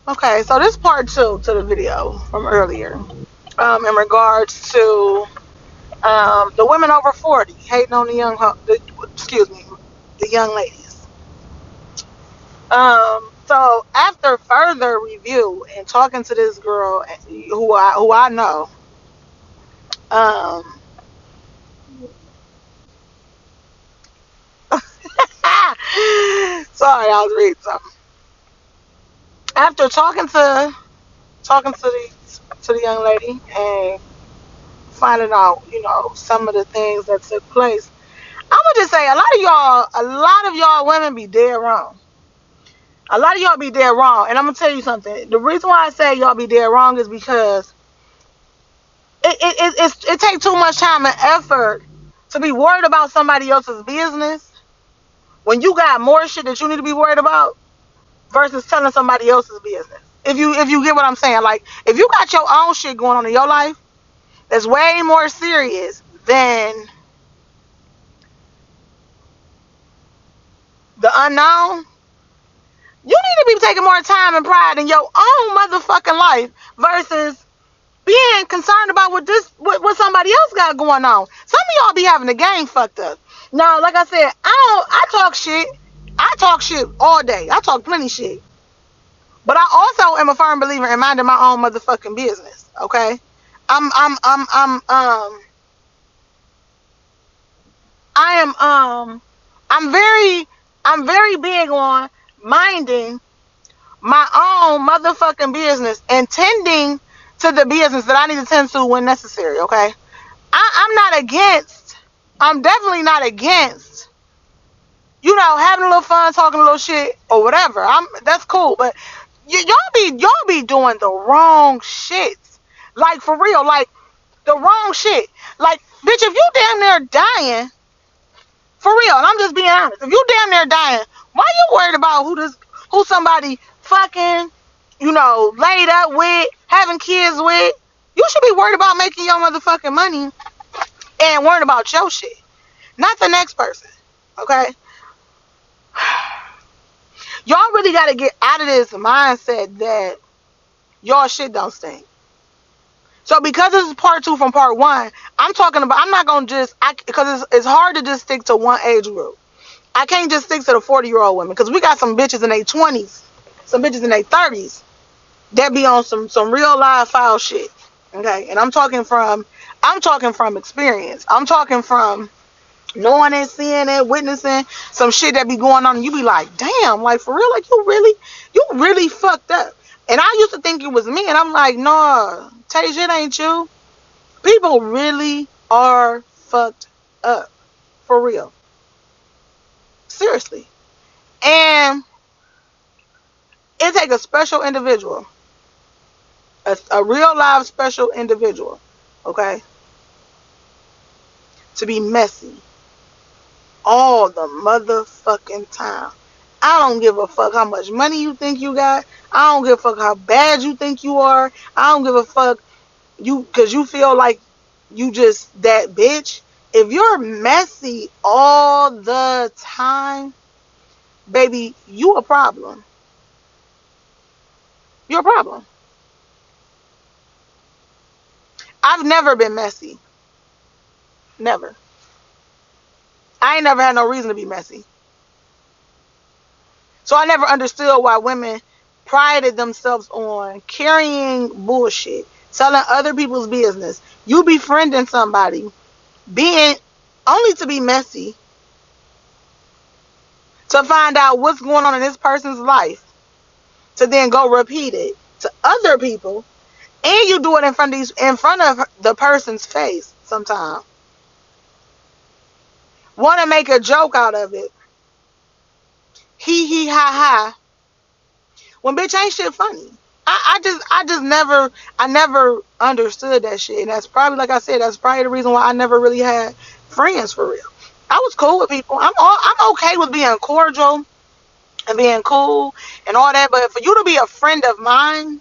Okay, so this part two to the video from earlier, in regards to the women over 40 hating on excuse me, the young ladies. So after further review and talking to this girl who I know, um, sorry, I was reading something. After talking to the young lady and finding out, some of the things that took place, I'm gonna just say a lot of y'all women be dead wrong. A lot of y'all be dead wrong, and I'm gonna tell you something. The reason why I say y'all be dead wrong is because it takes too much time and effort to be worried about somebody else's business when you got more shit that you need to be worried about versus telling somebody else's business. If you get what I'm saying, like if you got your own shit going on in your life that's way more serious than the unknown, you need to be taking more time and pride in your own motherfucking life versus being concerned about what somebody else got going on. Some of y'all be having the game fucked up. Now, like I said, I talk shit. I talk shit all day. I talk plenty shit. But I also am a firm believer in minding my own motherfucking business. Okay? I'm I'm I'm I'm I am I'm very big on minding my own motherfucking business and tending to the business that I need to tend to when necessary, okay? I'm not against, I'm definitely not against, having a little fun, talking a little shit or whatever. That's cool, but y'all be doing the wrong shit. Like for real, like the wrong shit. Like, bitch, if you damn near dying, for real, and I'm just being honest, if you damn near dying, why you worried about who somebody fucking, laid up with, having kids with? You should be worried about making your motherfucking money and worried about your shit, not the next person. Okay? Y'all really gotta get out of this mindset that y'all shit don't stink. So because this is part two from part one, I'm not gonna because it's hard to just stick to one age group. I can't just stick to the 40-year-old women because we got some bitches in their 20s, some bitches in their 30s that be on some real live foul shit. Okay, and I'm talking from experience. I'm talking from knowing it, seeing it, witnessing some shit that be going on, and you be like, damn, like for real, like you really fucked up. And I used to think it was me, and I'm like, nah, Tay, it ain't you. People really are fucked up, for real, seriously. And it take a special individual, a real live special individual, okay, to be messy all the motherfucking time. I don't give a fuck how much money you think you got. I don't give a fuck how bad you think you are. I don't give a fuck because you feel like you just that bitch. If you're messy all the time, baby, you a problem. You're a problem. I've never been messy. Never. I ain't never had no reason to be messy. So I never understood why women prided themselves on carrying bullshit, telling other people's business. You befriending somebody, being only to be messy, to find out what's going on in this person's life, to then go repeat it to other people, and you do it in front of the person's face sometimes. Want to make a joke out of it. Hee hee ha ha. When bitch ain't shit funny. I never understood that shit. And that's probably, like I said, that's probably the reason why I never really had friends for real. I was cool with people. I'm okay with being cordial and being cool and all that. But for you to be a friend of mine,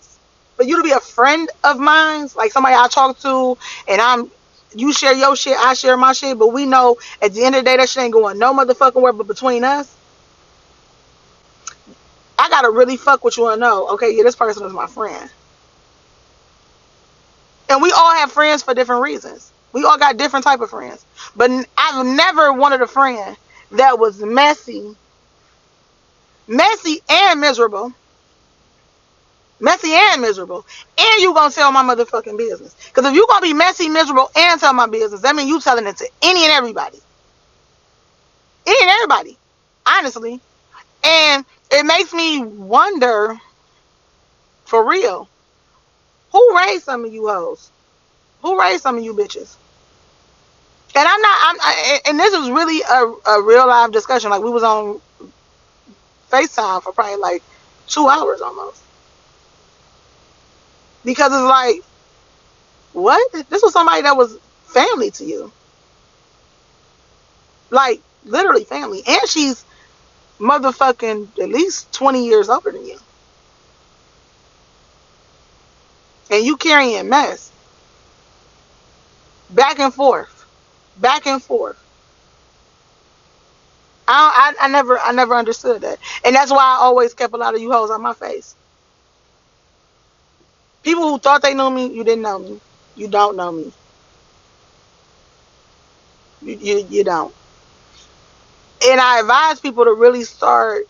like somebody I talk to, and you share your shit, I share my shit, but we know at the end of the day that shit ain't going no motherfucking where but between us. gotta really fuck with you and know, okay, yeah, this person is my friend. And we all have friends for different reasons. We all got different type of friends. But I've never wanted a friend that was messy and miserable. Messy and miserable. And you gonna tell my motherfucking business. Because if you gonna be messy, miserable, and tell my business, that means you telling it to any and everybody. Any and everybody. Honestly. And it makes me wonder, for real, who raised some of you hoes? Who raised some of you bitches? And and this was really a real live discussion. Like, we was on FaceTime for probably like 2 hours almost. Because it's like, what? This was somebody that was family to you. Like, literally family. And she's motherfucking at least 20 years older than you. And you carrying mess. Back and forth. Back and forth. I never understood that. And that's why I always kept a lot of you hoes on my face. People who thought they knew me, you didn't know me. You don't know me. You don't. And I advise people to really start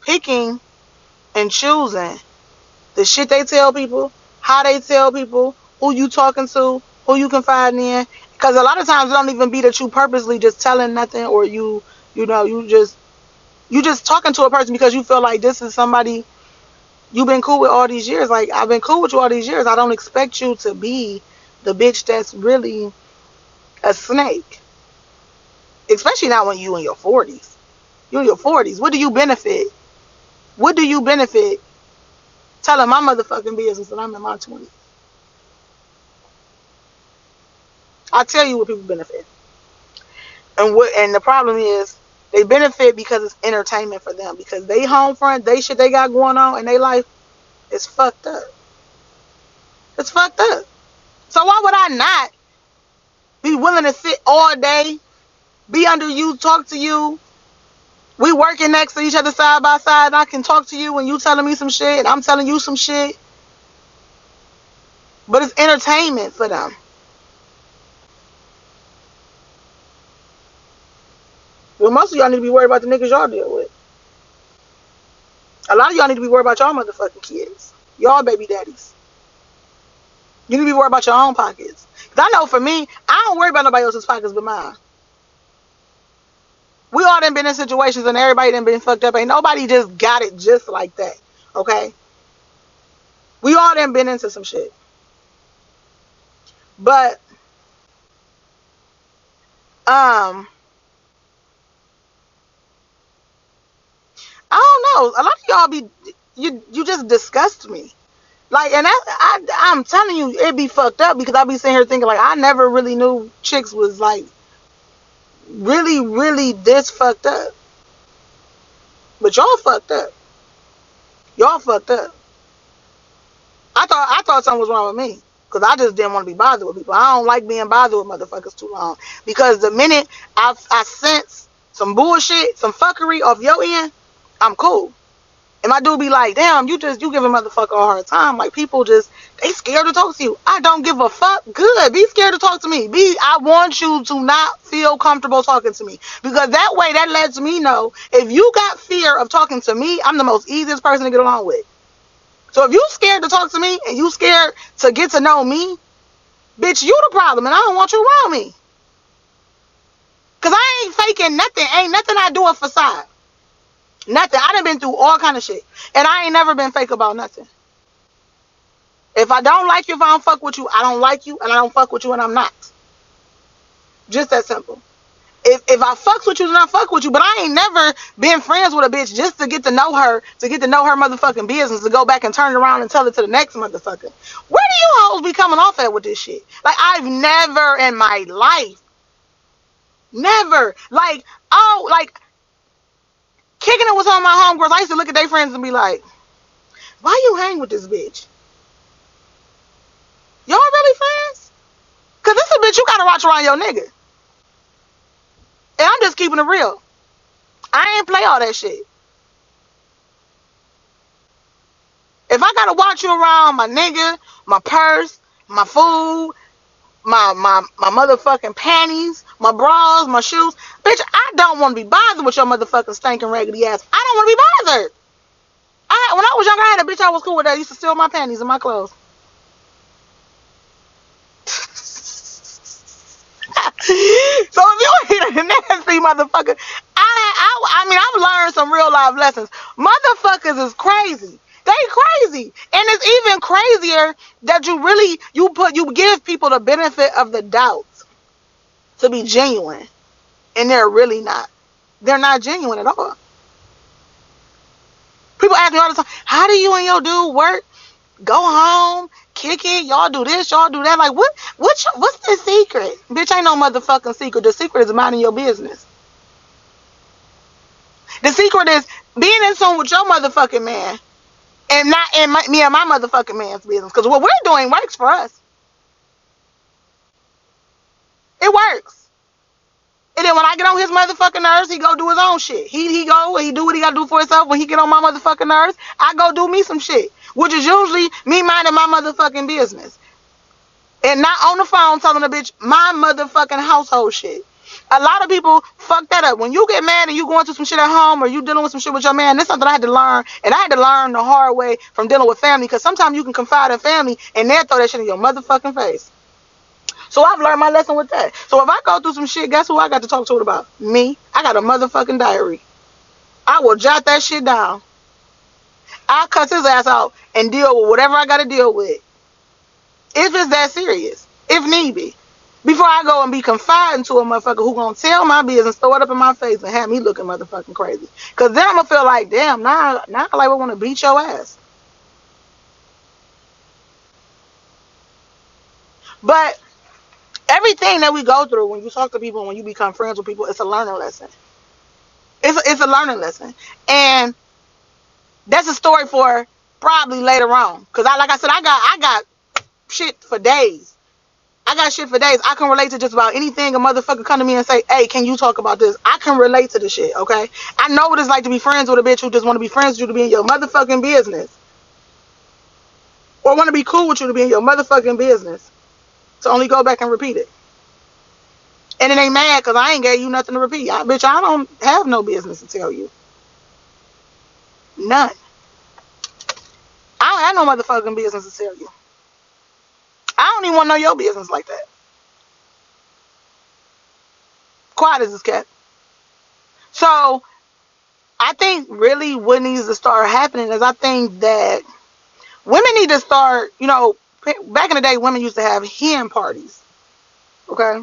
picking and choosing the shit they tell people, how they tell people, who you talking to, who you confiding in. Because a lot of times it don't even be that you purposely just telling nothing, or you just talking to a person because you feel like this is somebody you've been cool with all these years. Like, I've been cool with you all these years. I don't expect you to be the bitch that's really a snake. Especially not when you in your 40s. You in your 40s. What do you benefit? What do you benefit telling my motherfucking business that I'm in my 20s? I tell you what people benefit. And the problem is, they benefit because it's entertainment for them. Because they home front, they shit they got going on in their life is fucked up. It's fucked up. So why would I not be willing to sit all day, be under you, talk to you? We working next to each other side by side. I can talk to you when you telling me some shit, and I'm telling you some shit. But it's entertainment for them. Well, most of y'all need to be worried about the niggas y'all deal with. A lot of y'all need to be worried about y'all motherfucking kids. Y'all baby daddies. You need to be worried about your own pockets. Because I know for me, I don't worry about nobody else's pockets but mine. We all done been in situations and everybody done been fucked up. Ain't nobody just got it just like that. Okay? We all done been into some shit. But, I don't know. A lot of y'all you just disgust me. Like, and I'm telling you, it be fucked up because I be sitting here thinking, like, I never really knew chicks was, like, really, really this fucked up. But y'all fucked up. Y'all fucked up. I thought something was wrong with me. Because I just didn't want to be bothered with people. I don't like being bothered with motherfuckers too long. Because the minute I sense some bullshit, some fuckery off your end, I'm cool. And my dude be like, damn, you give a motherfucker a hard time. Like, people just, they scared to talk to you. I don't give a fuck. Good. Be scared to talk to me. I want you to not feel comfortable talking to me. Because that way, that lets me know, if you got fear of talking to me, I'm the most easiest person to get along with. So if you scared to talk to me, and you scared to get to know me, bitch, you the problem, and I don't want you around me. Because I ain't faking nothing. Ain't nothing I do a facade. Nothing. I done been through all kind of shit. And I ain't never been fake about nothing. If I don't like you, if I don't fuck with you, I don't like you, and I don't fuck with you, and I'm not. Just that simple. If I fucks with you, then I fuck with you. But I ain't never been friends with a bitch just to get to know her motherfucking business, to go back and turn it around and tell it to the next motherfucker. Where do you hoes be coming off at with this shit? Like, I've never in my life, never, like, oh, like, kicking it with some of my homegirls, I used to look at their friends and be like, why you hang with this bitch? Y'all really friends? Because this is a bitch you gotta watch around your nigga. And I'm just keeping it real. I ain't play all that shit. If I gotta watch you around my nigga, my purse, my food, my motherfucking panties, my bras, my shoes, bitch, I don't want to be bothered with your motherfucking stinking raggedy ass. I don't want to be bothered. When I was younger, I had a bitch I was cool with that used to steal my panties and my clothes. So if you ain't a nasty motherfucker, I mean, I've learned some real life lessons. Motherfuckers is crazy. They crazy. And it's even crazier that you give people the benefit of the doubt to be genuine. And they're really not. They're not genuine at all. People ask me all the time, how do you and your dude work? Go home, kick it, y'all do this, y'all do that. Like, what's the secret? Bitch, ain't no motherfucking secret. The secret is minding your business. The secret is being in tune with your motherfucking man and not in me and my motherfucking man's business. Because what we're doing works for us. It works. And then when I get on his motherfucking nerves, he go do his own shit. He go and he do what he gotta do for himself. When he get on my motherfucking nerves, I go do me some shit. Which is usually me minding my motherfucking business. And not on the phone telling a bitch my motherfucking household shit. A lot of people fuck that up. When you get mad and you going through some shit at home or you dealing with some shit with your man, that's something I had to learn. And I had to learn the hard way from dealing with family. Because sometimes you can confide in family and they'll throw that shit in your motherfucking face. So I've learned my lesson with that. So if I go through some shit, guess who I got to talk to it about? Me. I got a motherfucking diary. I will jot that shit down. I'll cuss his ass out and deal with whatever I got to deal with. If it's that serious. If need be. Before I go and be confiding to a motherfucker who gonna tell my business, throw it up in my face, and have me looking motherfucking crazy. Because then I'm gonna feel like, damn, now I like I want to beat your ass. But everything that we go through when you talk to people, when you become friends with people, it's a learning lesson. It's a learning lesson. And that's a story for probably later on. Because like I said, I got shit for days. I got shit for days. I can relate to just about anything a motherfucker come to me and say, hey, can you talk about this? I can relate to the shit, okay? I know what it's like to be friends with a bitch who just want to be friends with you to be in your motherfucking business. Or want to be cool with you to be in your motherfucking business. So only go back and repeat it. And it ain't mad because I ain't gave you nothing to repeat. Bitch, I don't have no business to tell you. None. I don't have no motherfucking business to tell you. I don't even want to know your business like that. Quiet as this cat. So, I think really what needs to start happening is I think that women need to start, back in the day, women used to have hen parties. Okay?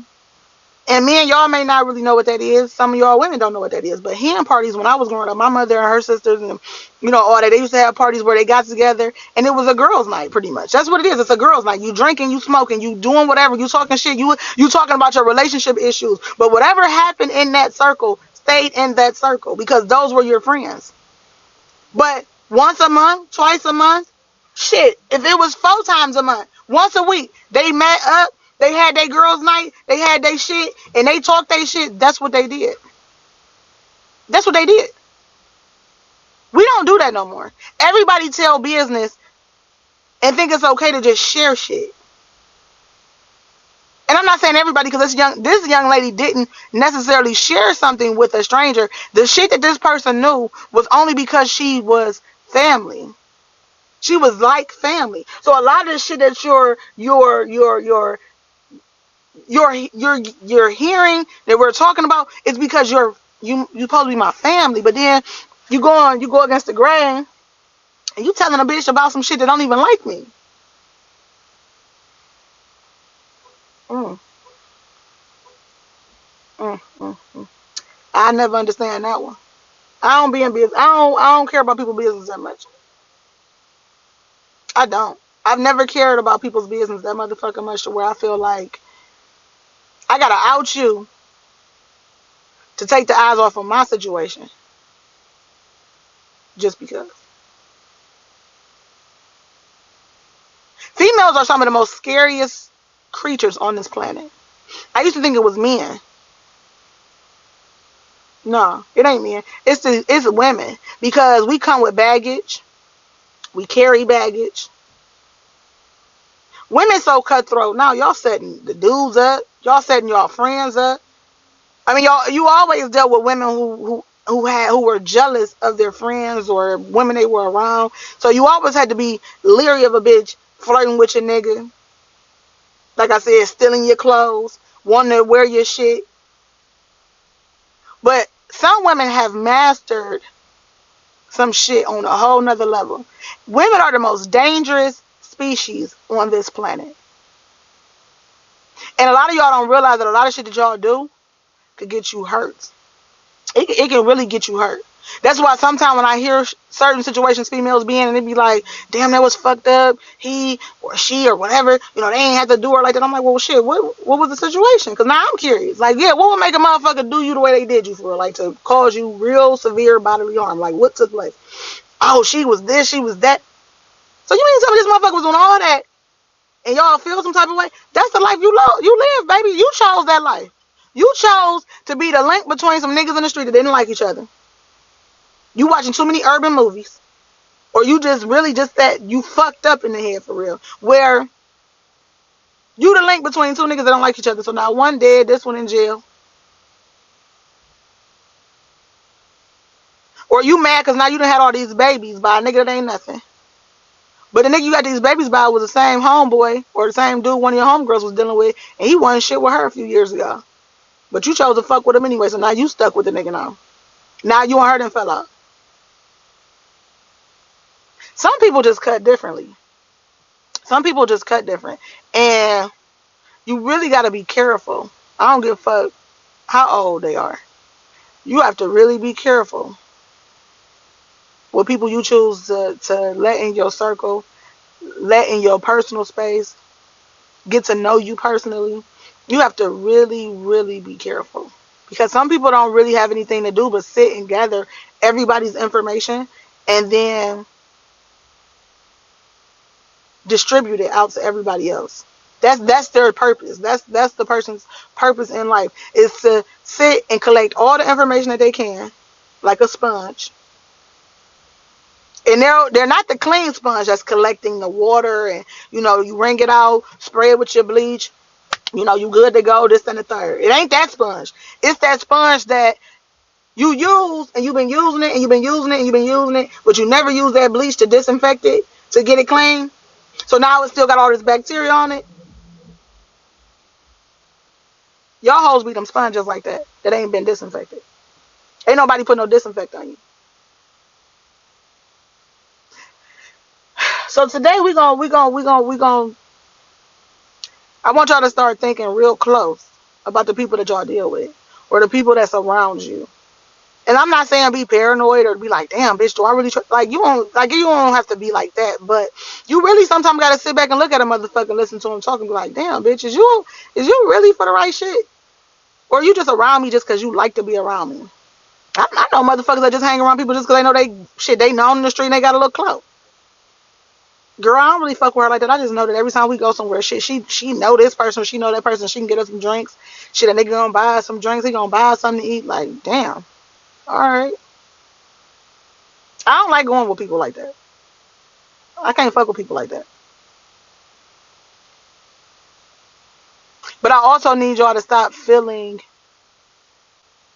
And me and y'all may not really know what that is. Some of y'all women don't know what that is. But hen parties, when I was growing up, my mother and her sisters and, all that, they used to have parties where they got together. And it was a girls' night, pretty much. That's what it is. It's a girls' night. You drinking, you smoking, you doing whatever. You talking shit. You talking about your relationship issues. But whatever happened in that circle stayed in that circle. Because those were your friends. But once a month, twice a month, shit. If it was 4 times a month, once a week, they met up. They had their girls' night, they had their shit, and they talked their shit. That's what they did. That's what they did. We don't do that no more. Everybody tell business and think it's okay to just share shit. And I'm not saying everybody, because this young lady didn't necessarily share something with a stranger. The shit that this person knew was only because she was family. She was like family. So a lot of the shit that you're hearing that we're talking about is because you supposed to be my family, but then you go against the grain and you telling a bitch about some shit that don't even like me. I never understand that one. I don't be in business. I don't care about people's business that much. I don't. I've never cared about people's business that motherfucking much to where I feel like I gotta out you to take the eyes off of my situation. Just because. Females are some of the most scariest creatures on this planet. I used to think it was men. No, it ain't men. It's women. Because we come with baggage. We carry baggage. Women so cutthroat now. Y'all setting the dudes up. Y'all setting y'all friends up. I mean, y'all. You always dealt with women who were jealous of their friends or women they were around. So you always had to be leery of a bitch flirting with your nigga. Like I said, stealing your clothes, wanting to wear your shit. But some women have mastered some shit on a whole nother level. Women are the most dangerous species on this planet. And a lot of y'all don't realize that a lot of shit that y'all do could get you hurt. It can really get you hurt. That's why sometimes when I hear certain situations females be in and they be like, damn, that was fucked up. He or she or whatever, they ain't have to do her like that. I'm like, well, shit, what was the situation? Because now I'm curious. Like, yeah, what would make a motherfucker do you the way they did you for real? Like, to cause you real severe bodily harm? Like, what took place? Oh, she was this, she was that. So you mean to tell me this motherfucker was doing all that and y'all feel some type of way? That's the life you live, baby. You chose that life. You chose to be the link between some niggas in the street that didn't like each other. You watching too many urban movies. Or you just really just that you fucked up in the head for real. Where you the link between two niggas that don't like each other. So now one dead, this one in jail. Or you mad because now you done had all these babies by a nigga that ain't nothing. But the nigga you got these babies by was the same homeboy or the same dude one of your homegirls was dealing with. And he wasn't shit with her a few years ago. But you chose to fuck with him anyway. So now you stuck with the nigga now. Now you and her done fell out. Some people just cut differently. Some people just cut different. And you really got to be careful. I don't give a fuck how old they are. You have to really be careful with people you choose to let in your circle, let in your personal space, get to know you personally. You have to really, really be careful. Because some people don't really have anything to do but sit and gather everybody's information and then distribute it out to everybody else. That's their purpose. That's the person's purpose in life is to sit and collect all the information that they can, like a sponge. And they're not the clean sponge that's collecting the water and you wring it out, spray it with your bleach, you good to go, this and the third. It ain't that sponge. It's that sponge that you use and you've been using it and you've been using it and you've been using it, but you never use that bleach to disinfect it to get it clean. So now it's still got all this bacteria on it. Y'all hoes be them sponges like that ain't been disinfected. Ain't nobody put no disinfect on you. So today we gonna I want y'all to start thinking real close about the people that y'all deal with or the people that's around you. And I'm not saying be paranoid or be like, damn, bitch, do I really like you don't have to be like that, but you really sometimes gotta sit back and look at a motherfucker and listen to him talk and be like, damn, bitch, is you really for the right shit? Or you just around me just because you like to be around me? I know motherfuckers that just hang around people just because they know they known in the street and they got a little clout. Girl, I don't really fuck with her like that. I just know that every time we go somewhere, shit, she know this person, she know that person, she can get us some drinks. Shit, a nigga gonna buy us some drinks, he gonna buy us something to eat. Like, damn. Alright. I don't like going with people like that. I can't fuck with people like that. But I also need y'all to stop feeling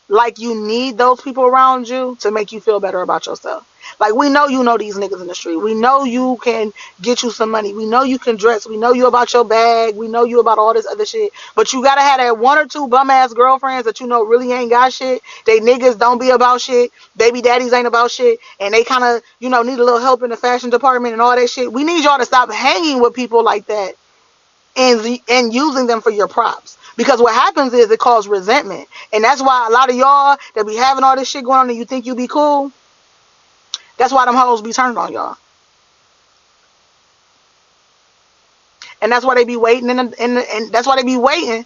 like you need those people around you to make you feel better about yourself. Like, we know you know these niggas in the street. We know you can get you some money. We know you can dress. We know you about your bag. We know you about all this other shit. But you gotta have that one or two bum ass girlfriends that you know really ain't got shit. They niggas don't be about shit. Baby daddies ain't about shit. And they kind of, need a little help in the fashion department and all that shit. We need y'all to stop hanging with people like that and using them for your props. Because what happens is it causes resentment. And that's why a lot of y'all that be having all this shit going on and you think you be cool, that's why them hoes be turning on y'all. And that's why they be waiting and that's why they be waiting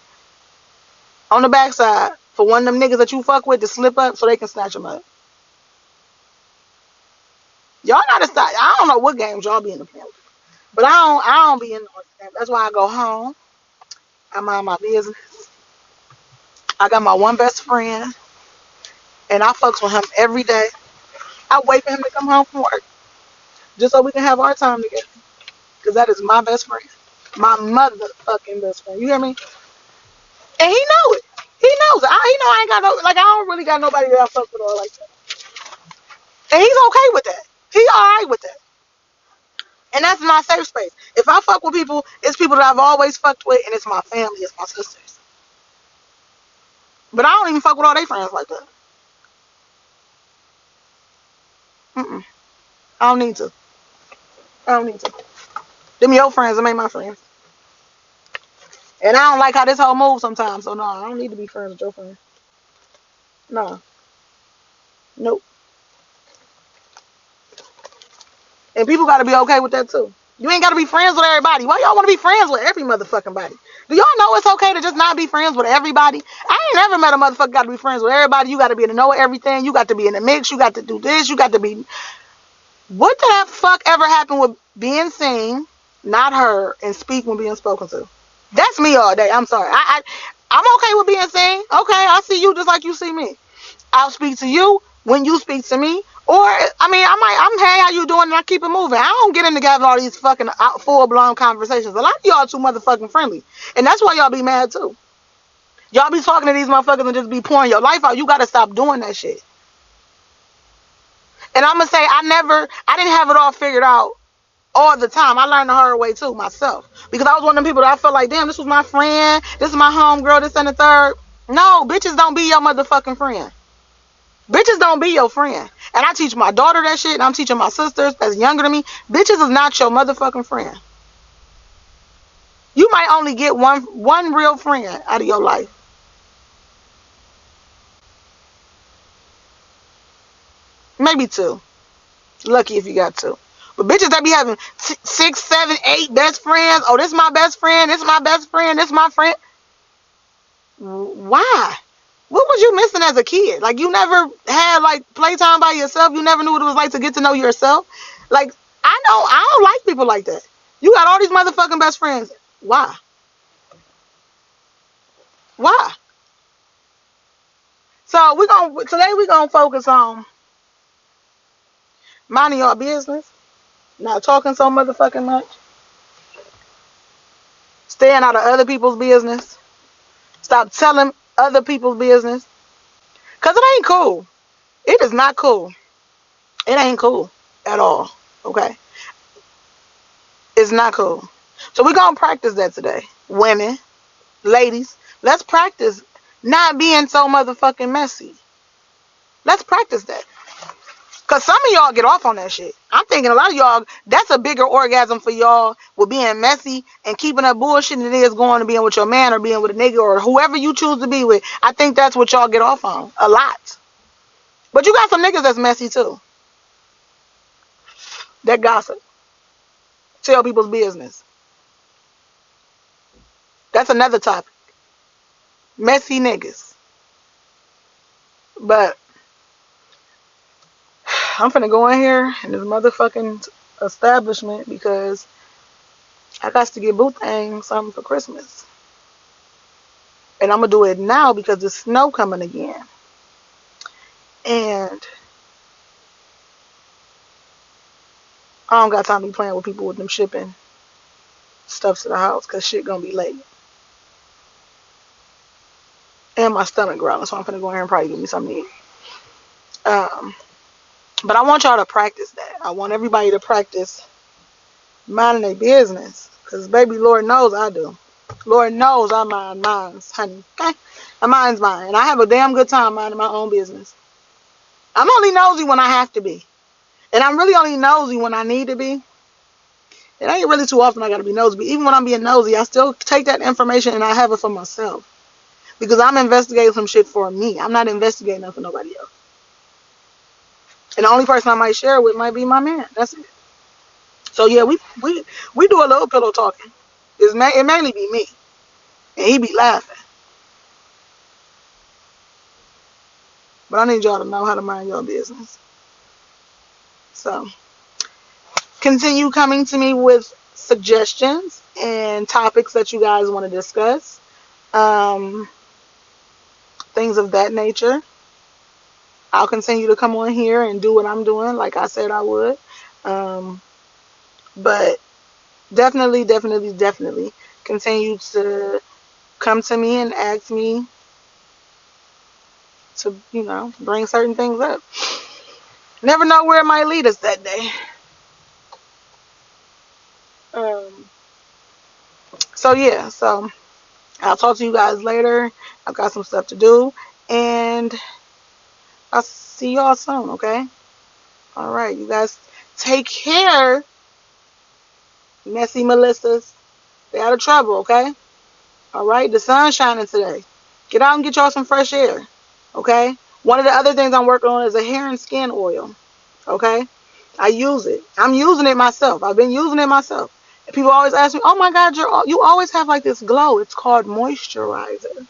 on the backside for one of them niggas that you fuck with to slip up so they can snatch them up. Y'all gotta stop. I don't know what games y'all be in the play, but I don't be in those games. That's why I go home. I mind my business. I got my one best friend and I fucks with him every day. I wait for him to come home from work. just so we can have our time together. Because that is my best friend. My motherfucking best friend. You hear me? And he know it. He knows it. He know I ain't got no, like, I don't really got nobody that I fuck with all like that. And he's okay with that. He alright with that. And that's my safe space. If I fuck with people, it's people that I've always fucked with, and it's my family, it's my sisters. But I don't even fuck with all their friends like that. Mm-mm. I don't need to. I don't need to. Them your friends, them ain't my friends. And I don't like how this whole move sometimes, so no, I don't need to be friends with your friends. No. Nope. And people gotta be okay with that too. You ain't gotta be friends with everybody. Why y'all wanna be friends with every motherfucking body? Do y'all know it's okay to just not be friends with everybody? I ain't never met a motherfucker gotta be friends with everybody. You gotta be in the know of everything. You got to be in the mix. You got to do this. You got to be. What the fuck ever happened with being seen, not heard, and speak when being spoken to? That's me all day. I'm sorry. I'm okay with being seen. Okay, I see you just like you see me. I'll speak to you when you speak to me. Or, I mean, I'm, hey, how you doing? And I keep it moving. I don't get in together all these fucking full-blown conversations. A lot of y'all too motherfucking friendly. And that's why y'all be mad too. Y'all be talking to these motherfuckers and just be pouring your life out. You gotta stop doing that shit. And I'm gonna say, I didn't have it all figured out all the time. I learned the hard way too, myself. Because I was one of them people that I felt like, damn, this was my friend. This is my homegirl, this and the third. No, bitches don't be your motherfucking friend. Bitches don't be your friend. And I teach my daughter that shit, and I'm teaching my sisters that's younger than me. Bitches is not your motherfucking friend. You might only get one real friend out of your life. Maybe two. Lucky if you got two. But bitches that be having 6, 7, 8 best friends. Oh, this is my best friend. This is my best friend. This is my friend. Why? What was you missing as a kid? Like, you never had, like, playtime by yourself? You never knew what it was like to get to know yourself? Like, I don't like people like that. You got all these motherfucking best friends. Why? Why? So today we're gonna focus on minding your business, not talking so motherfucking much, staying out of other people's business, stop telling other people's business. Cause it ain't cool. It is not cool. It ain't cool at all. Okay? It's not cool. So we're gonna practice that today. Women, ladies, let's practice not being so motherfucking messy. Let's practice that. Cause some of y'all get off on that shit. I'm thinking a lot of y'all, that's a bigger orgasm for y'all with being messy and keeping up bullshit than it is going to being with your man or being with a nigga or whoever you choose to be with. I think that's what y'all get off on. A lot. But you got some niggas that's messy too. That gossip. Tell people's business. That's another topic. Messy niggas. But I'm finna go in here in this motherfucking establishment because I got to get Boo Thang something for Christmas. And I'm gonna do it now because there's snow coming again. And I don't got time to be playing with people with them shipping stuff to the house because shit gonna be late. And my stomach growling, so I'm finna go in here and probably give me something to eat. But I want y'all to practice that. I want everybody to practice minding their business. Because, baby, Lord knows I do. Lord knows I mind mine, honey. Okay? My mind's mine. And I have a damn good time minding my own business. I'm only nosy when I have to be. And I'm really only nosy when I need to be. It ain't really too often I gotta be nosy. But even when I'm being nosy, I still take that information and I have it for myself. Because I'm investigating some shit for me. I'm not investigating nothing for nobody else. And the only person I might share it with might be my man. That's it. So yeah, we do a little pillow talking. It mainly be me. And he be laughing. But I need y'all to know how to mind your business. So continue coming to me with suggestions and topics that you guys want to discuss. Things of that nature. I'll continue to come on here and do what I'm doing, like I said I would. Um, but definitely, definitely, definitely continue to come to me and ask me to, bring certain things up. Never know where it might lead us that day. Um, so yeah, so I'll talk to you guys later. I've got some stuff to do, and I'll see y'all soon. Okay. All right, you guys take care, messy Melissas. Stay out of trouble. Okay. All right. The sun's shining today. Get out and get y'all some fresh air. Okay. One of the other things I'm working on is a hair and skin oil. Okay. I use it. I'm using it myself. I've been using it myself. And people always ask me, "Oh my God, you always have like this glow." It's called moisturizer.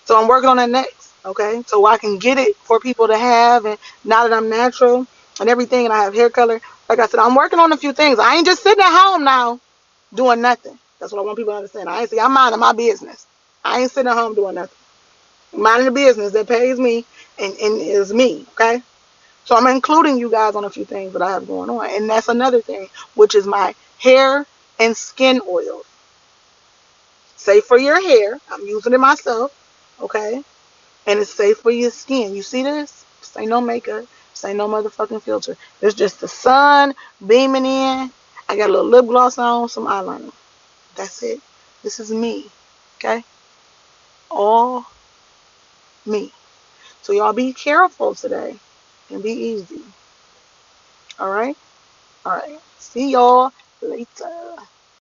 So I'm working on that next. Okay. So I can get it for people to have, and now that I'm natural and everything, and I have hair color, like I said, I'm working on a few things. I ain't just sitting at home now doing nothing. That's what I want people to understand. I'm minding my business. I ain't sitting at home doing nothing. I'm minding the business that pays me and is me. Okay. So I'm including you guys on a few things that I have going on. And that's another thing, which is my hair and skin oil. Safe for your hair. I'm using it myself. Okay. And it's safe for your skin. You see this? This ain't no makeup. This ain't no motherfucking filter. It's just the sun beaming in. I got a little lip gloss on, some eyeliner. That's it. This is me. Okay? All me. So y'all be careful today and be easy. All right? All right. See y'all later.